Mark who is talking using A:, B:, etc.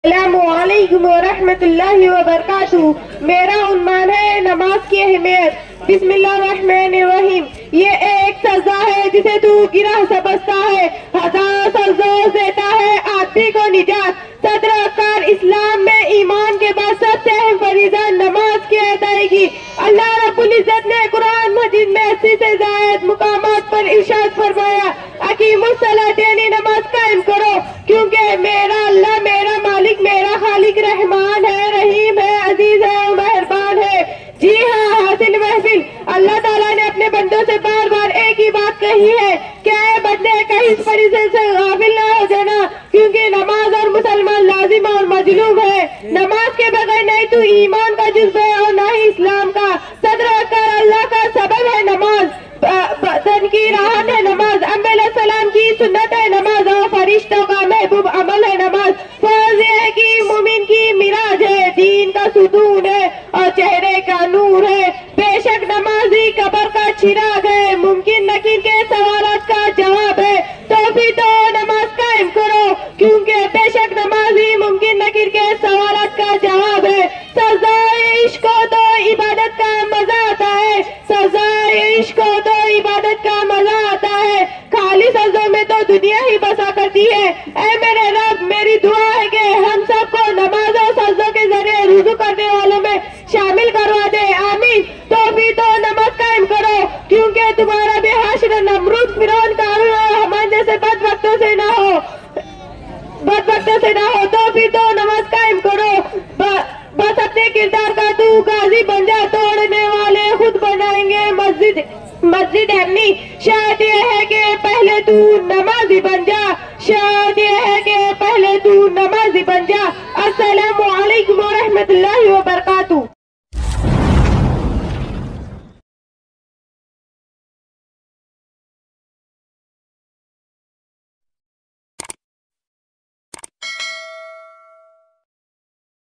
A: अस्सलामुअलैकुम वरहमतुल्लाहि वबरकातुहू। मेरा उन्वान है नमाज की अहमियत। बिस्मिल्लाहिर्रहमानिर्रहीम। ये एक सजा है जिसे तू गिरह समझता है, हजार सजों देता है आदमी को निजात। सदर अकार इस्लाम में ईमान के बाद सबसे अहम फरीज़ा नमाज की अदायगी। अल्लाह रब्बुल इज्जत ने कुरान मजीद में 80 से ज़ायद मुकामात पर इरशाद फरमाया, अकीमुस्सलात यानी नमाज कायम करो, क्योंकि मेरा अल्लाह, मेरा मालिक, मेरा खालिक रहमान है, रहीम है, अजीज है और मेहरबान है। जी हाँ, हासिल महफिल अल्लाह ताला ने अपने बंदों से बार बार एक ही बात कही है, क्या है बंदे कहीं इस फरीज़े से गाफिल ना हो जाना, क्योंकि नमाज और मुसलमान लाजिम और मजलूम है। नमाज के बगैर नहीं तो ईमान का जुज़्व है और ना ही इस्लाम का। सदर कर अल्लाह का सबब है नमाज, बदन की राहत है नमाज, अंबिया सलाम की सुन्नत है नमाज और फरिश्तों का महबूब अमल है नमाज। फर्ज है कि मुमिन की मिराज है, दीन का सुतून है और चेहरे का नूर है। बेशक नमाजी कब्र का चिराग है, मुमकिन नकीर के सवालात का जवाब है। तो फिर तो नमाज कायम करो, क्योंकि बेशक नमाजी मुमकिन नकीर के सवालात का जवाब है। सजाए इश्क को तो इबादत का मजा आता है, सजाए इश्क को तो इबादत का मजा आता है। खाली सजदों में तो दुनिया ही बसा करती है। ऐ मेरे रब, मेरी दुआ है कि हम सबको नमाज और सजदों के जरिए रुजू करने वालों में शामिल करवा दे, आमीन। तो फिर तो नमाज कायम करो, क्योंकि तुम्हारा भी हाशिर नमरूद, फिरौन, कारून और हमारे जैसे बदबख्तों से ना हो, बदबख्तों से ना हो। तो फिर तो नमाज कायम करो, बस अपने किरदार का तू गाजी बन जा, तोड़ने वाले खुद बनाएंगे मस्जिद मस्जिद अपनी। शायद ये है कि पहले तू नमाजी बन जा, शायद ये है कि पहले तू नमाजी बन जा। अस्सलामु अलैकुम वरहमतुल्लाहि वबरकातुहू।